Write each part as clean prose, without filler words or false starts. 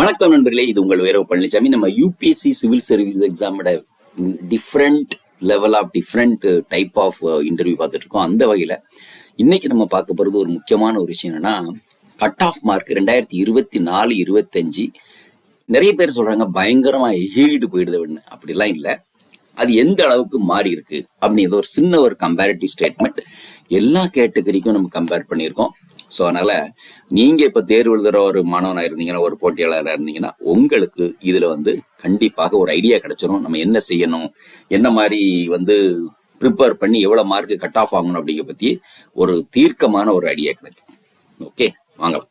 வணக்கம் நண்பர்களே, இது உங்கள் வீரவ பழனிசாமி. நம்ம யூபிஎஸ்சி சிவில் சர்வீஸ் எக்ஸாமோட different level of different type of interview பார்த்துட்டு இருக்கோம். அந்த வகையில் இன்னைக்கு நம்ம பார்க்க போகிறது ஒரு முக்கியமான ஒரு விஷயம் என்னன்னா, கட் ஆஃப் மார்க் 2024-25 நிறைய பேர் சொல்றாங்க பயங்கரமாக எகிரிட்டு போயிடுதுன்னு. அப்படிலாம் இல்லை, அது எந்த அளவுக்கு மாறி இருக்கு அப்படின்னு ஒரு சின்ன ஒரு கம்பேரிட்டிவ் ஸ்டேட்மெண்ட் எல்லா கேட்டகரிக்கும் நம்ம கம்பேர் பண்ணியிருக்கோம். ஸோ அதனால நீங்க இப்ப தேர்வு எழுதுற ஒரு மாணவனாக இருந்தீங்கன்னா, ஒரு போட்டியாளராக இருந்தீங்கன்னா, உங்களுக்கு இதுல கண்டிப்பாக ஒரு ஐடியா கிடைச்சிடும். நம்ம என்ன செய்யணும், என்ன மாதிரி ப்ரிப்பேர் பண்ணி எவ்வளவு மார்க் கட் ஆஃப் ஆகணும் அப்படிங்கிற பத்தி ஒரு தீர்க்கமான ஒரு ஐடியா கிடைக்கும். ஓகே, வாங்கலாம்.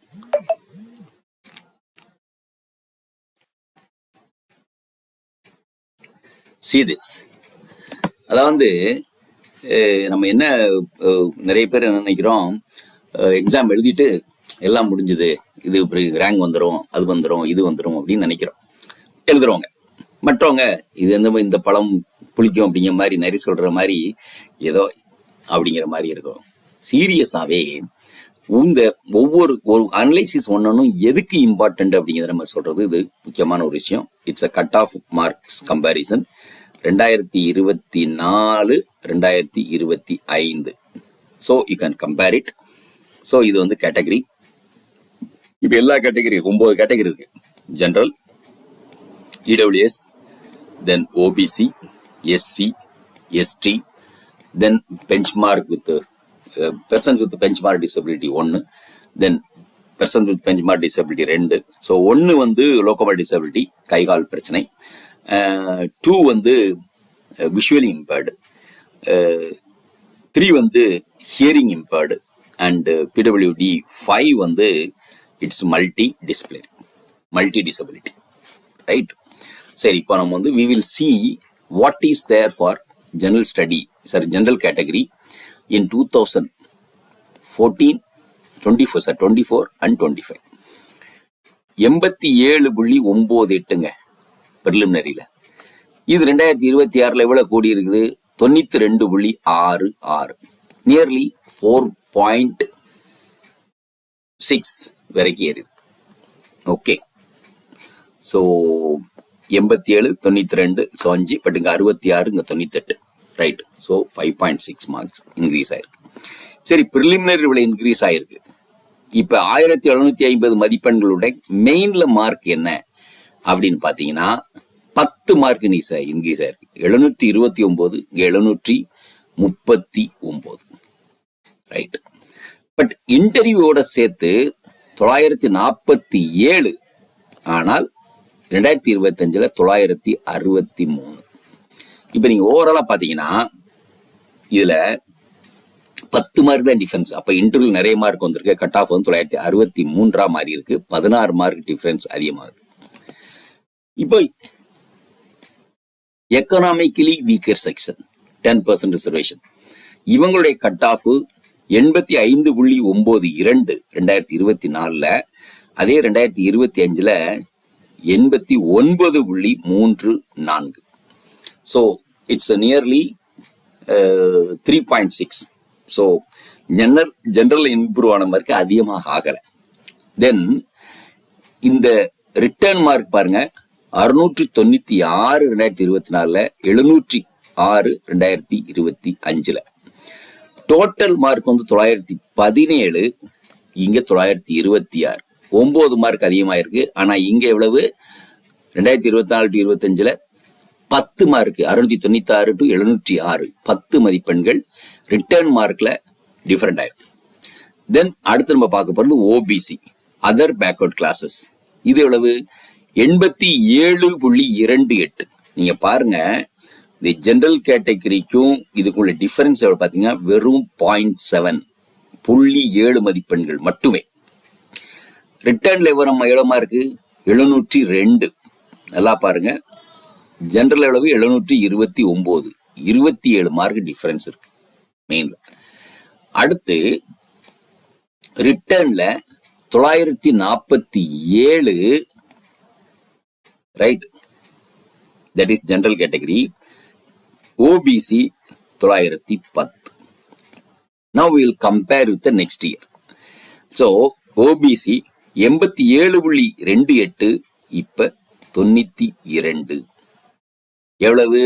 See this. அதாவது நம்ம என்ன நிறைய பேர் என்ன நினைக்கிறோம், எக்ஸாம் எழுதிட்டு எல்லாம் முடிஞ்சது, இது ரேங்க் வந்துடும், அது வந்துடும், இது வந்துடும் அப்படின்னு நினைக்கிறோம். எழுதுறவங்க மற்றவங்க இது இந்த பழம் புளிக்கும் அப்படிங்கிற மாதிரி நிறைய சொல்ற மாதிரி ஏதோ அப்படிங்கிற மாதிரி இருக்கும். சீரியஸாவே ஒவ்வொரு அனலைசிஸ் ஒன்னும் எதுக்கு இம்பார்ட்டன்ட் அப்படிங்கிறத நம்ம சொல்றது இது முக்கியமான ஒரு விஷயம். It's a cut off marks comparison 2024-2025. So you can compare it. So இது கேட்டகரி. இப்போ எல்லா கேட்டகரி 9 கேட்டகரி இருக்கு. General, EWS, then OBC, SC, ST, then benchmark with persons with benchmark disability 1, then persons with benchmark disability 2. So 1 locomotor disability, கைகால் பிரச்சனை. 2 visually impaired. 3 hearing impaired. And PWD 5 it's multi disability. Right. சரி, இப்போ நம்ம we will see what is there for general study, general category in 2014, 24 and 25. 87.98ங்க பிரிலிமினரியில. இது 2026 எவ்வளவு கோடி இருக்குது? 92.66, nearly 4.6 வரைக்கும் ஏறுது. ஓகே, ஸோ 87, 92, ஸோ 5, பட் இங்க 66, இங்க 98. ரைட். ஸோ 5.6 மார்க்ஸ் இன்க்ரீஸ் ஆயிருக்கு. சரி, பிரிலிமினரி இவ்வளவு இன்க்ரீஸ் ஆயிருக்கு. இப்ப 1750 மதிப்பெண்களுடைய மெயின்ல மார்க் என்ன அப்படின்னு பாத்தீங்கன்னா 10 மார்க் இன்க்ரீஸ் ஆயிருக்கு. 729, 739. ரைட். பட் இன்டர்வியூவோட சேர்த்து 947, ஆனால் 2025 963. இப்ப நீங்க ஓவராலா பாத்தீங்கன்னா இதுல 10 மார்க் தான் டிஃபரன்ஸ். அப்ப இன்டர்வியூ நிறைய மார்க் வந்திருக்கு. கட் ஆஃப் 963 மாறி இருக்கு. 16 மார்க் டிஃபரன்ஸ் அதிகமாகுது. இப்போ எக்கனாமிக்கலி வீக்கர் செக்ஷன் 10% ரிசர்வேஷன், இவங்களுடைய கட் ஆஃப் 85.92 2024. அதே 2025 89.34. So it's nearly 3.6. So general improve ஆன மார்க் அதிகமாக ஆகல. தென் இந்த ரிட்டர்ன் மார்க் பாருங்க, 696 2024, 706 2025. டோட்டல் மார்க் 917, இங்க 926. 9 மார்க் அதிகமாயிருக்கு. ஆனா இங்க எவ்வளவு? 2024-25 10 மார்க், 696 to 706, 10 மதிப்பெண்கள் ரிட்டர்ன் மார்க்ல டிஃபரெண்ட் ஆயிருக்கு. தென் அடுத்து நம்ம பார்க்க போறது ஓபிசி, அதர் பேக்வர்ட் கிளாஸஸ். இது எவ்வளவு? 87.28. நீங்க பாருங்க, இந்த ஜெனரல் கேட்டகரிக்கும் இதுக்குள்ள டிஃபரன்ஸ் எவ்வளவு பாத்தீங்கன்னா வெறும் 0.7 மதிப்பெண்கள் மட்டுமே. ரிட்டர்ன்ல எவ்வளவு மார்க்? 702. நல்லா பாருங்க, ஜெனரல் எவ்வளவு? 729. 27 மார்க் டிஃபரன்ஸ் இருக்கு மெயின்ல. அடுத்து ரிட்டர்ன்ல 947. Right, that is general category. OBC 910. Now we will compare with the next year. So OBC 87.28, இப்ப 92. எவ்வளவு?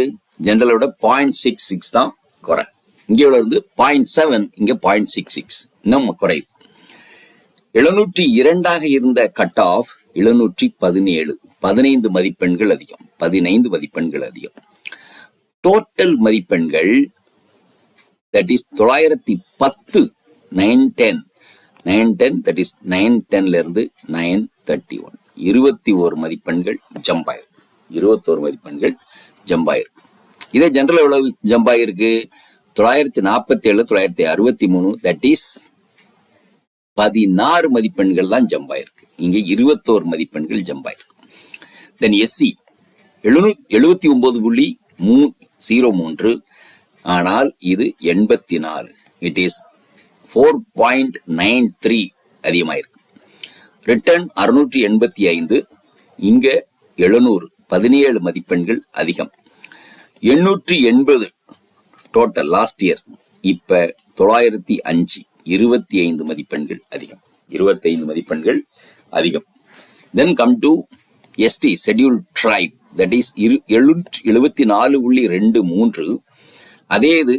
ஜெனரலோட 0.66 தான் குறை. இங்க எவ்வளவு இருந்து 0.7, இங்க 0.66 இன்னும் குறையுது. 702 இருந்த கட் ஆஃப் 717, 15 மதிப்பெண்கள் அதிகம், 15 மதிப்பெண்கள் அதிகம். டோட்டல் மதிப்பெண்கள் that is 910, 910, 910, that is 910ல இருந்து 931, 21 மதிப்பெண்கள் ஜம்ப் ஆயிருக்கு. 21 மதிப்பெண்கள் ஜம்ப் ஆயிருக்கு. இதே ஜெனரல் எவ்வளவு ஜம்ப் ஆயிருக்கு? 947, 963, that is 16 மதிப்பெண்கள் தான் ஜம்ப் ஆயிருக்கு. இங்க 21 மதிப்பெண்கள் ஜம்ப் ஆயிருக்கு. தென் எஸ்சி 79.03, ஆனால் இது 84, இட் இஸ் 4.93 அதிகமாயிருக்கு. ரிட்டர்ன் 685, இங்க 700, 17 மதிப்பெண்கள் அதிகம். 880 டோட்டல் லாஸ்ட் இயர், இப்ப 905, 25 மதிப்பெண்கள் அதிகம், 25 மதிப்பெண்கள் அதிகம். Then come to ST schedule tribe, that is 74.23. அதே இது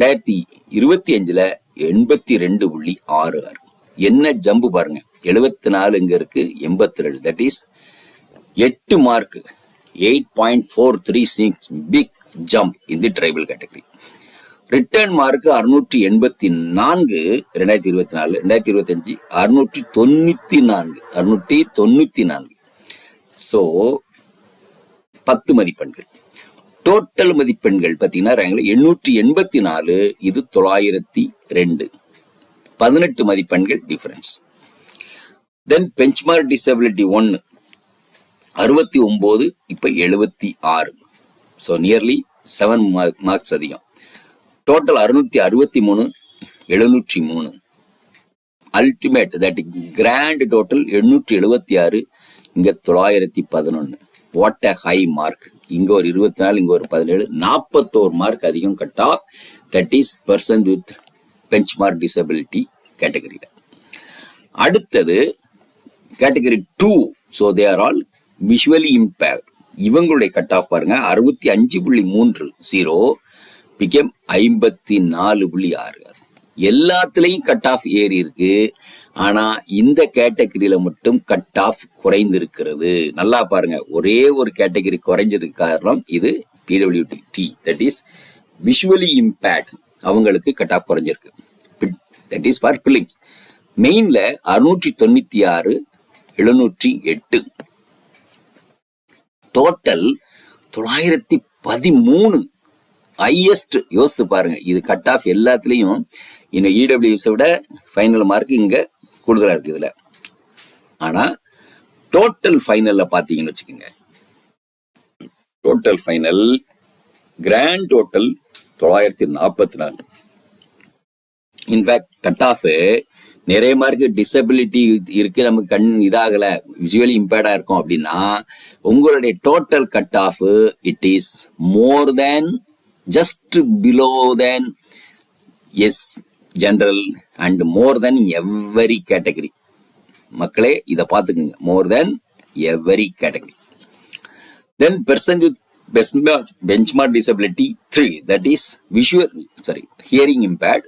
2025ல 82.66. என்ன ஜம்பு பாருங்க, 74 இங்க இருக்கு, 82, that is 8 mark, 8.436, big jump in the tribal category. Written mark 684, 2024, 2025 694. So 10 மதிப்பெண்கள். டோட்டல் மதிப்பெண்கள் பார்த்தீங்கன்னா 884, இது 902, 18 மதிப்பெண்கள் டிஃபரன்ஸ். தென் பெஞ்ச்மார்க் டிசபிலிட்டி 1 69, இப்ப 76, ஸோ நியர்லி 7 மார்க்ஸ் அதிகம். Total 663, 703. Ultimate that grand total 876, இங்க 911. What a high mark. இங்க ஒரு 24, இங்க ஒரு 17, 41 மார்க் அதிகம் cut off. That is person with benchmark disability கேட்டகரியில. அடுத்தது category 2, so they are all visually impaired. இவங்களுடைய கட் ஆஃப் பாருங்க, 65.30 பிகேம் 54.6. எல்லாத்துலயும் கட் ஆஃப் ஏறி இருக்கு, ஆனா இந்த கேட்டகரியில மட்டும் கட் ஆஃப் குறைந்து இருக்கிறது. நல்லா பாருங்க, ஒரே ஒரு கேட்டகரி குறைஞ்சதுக்கு காரணம் இது PWD, that is visually impaired. அவங்களுக்கு கட் ஆஃப் குறைஞ்சிருக்கு, தட் இஸ் ஃபார் பிலிம்ஸ். மெயின்ல 696, 708. Total 913, highest. யோசித்து பாருங்க, இது கட் ஆஃப் எல்லாத்துலயும் இன்னும் இடபிள்யூஎஸ் விட ஃபைனல் மார்க் இங்க கூடுதலா இருக்கு இதுல. ஆனா டோட்டல் ஃபைனல்ல பாத்தீங்கன்னு வச்சுக்கோங்க, total final grand total 944. In fact cut off நிறைய மார்க் டிசபிலிட்டி இருக்கு, நமக்கு கண் இதாகல, விசுவலி இம்பேர்டா இருக்கும் அப்படின்னா உங்களுடைய total cut off it is more than, just below than yes general and more than every category. மக்களே இத பாத்துக்குங்க, more than every category. Then person with benchmark disability 3, that is hearing impaired,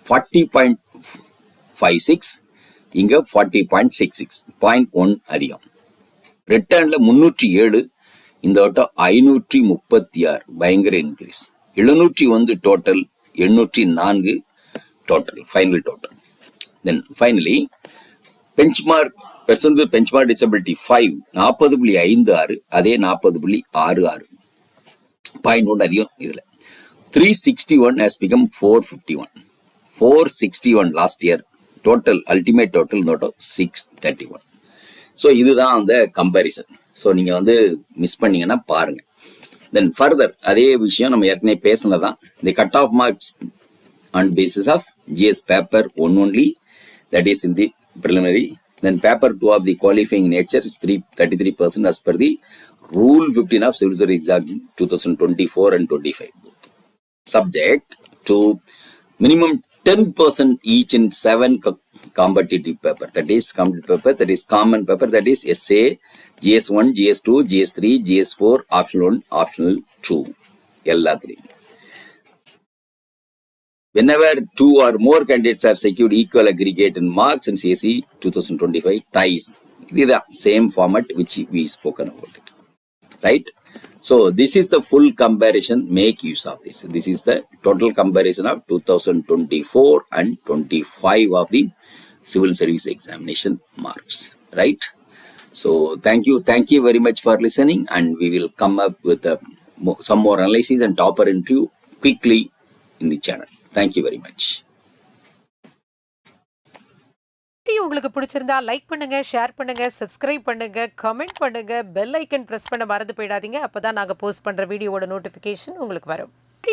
40.56, இங்க 40.66, 0.1 அதிகம். ரிட்டர்ன்ல 307, இந்த வட்டம் 536, பயங்கர increase. 701 total, 804 total, final total. Then finally benchmark person with benchmark disability 5, 40.56, அதே 40.66, 0.1 அதிகம் இதுல. 361 has become 451, 461 last year. Total ultimate total இந்த வட்டம் 631. ஸோ இதுதான் அந்த கம்பேரிசன். ஸோ நீங்க வந்து மிஸ் பண்ணீங்கன்னா பாருங்க. தென் ஃபர்தர் அதே விஷயம் நம்ம ஏற்கனவே பேசினதான். The cut off marks on basis of GS paper 1 only, that is in the preliminary. Then paper 2 of the qualifying nature is 33% as per the rule 15 of civil service exam 2024 and 25. Subject to minimum 10% each in 7 competitive paper, that is competitive paper, that is common paper, that is essay, GS1, GS2, GS3, GS4, optional 1, optional 2, எல்லாத்துலையும். Whenever 2 or more candidates have secured equal aggregate in marks in CSE 2025 ties, this is the same format which we spoken about it, right? So this is the full comparison. Make use of this. This is the total comparison of 2024 and 25 of the civil service examination marks, right? So thank you very much for listening, and we will come up with some more analysis and topper interview quickly in the channel. Thank you very much. உங்களுக்கு பிடிச்சிருந்தா like பண்ணுங்க, share பண்ணுங்க, subscribe பண்ணுங்க, comment பண்ணுங்க, bell icon press பண்ண மறந்து போயிடாதீங்க. அப்பதான் நாங்க போஸ்ட் பண்ற வீடியோவோட நோட்டிபிகேஷன் உங்களுக்கு வரும்.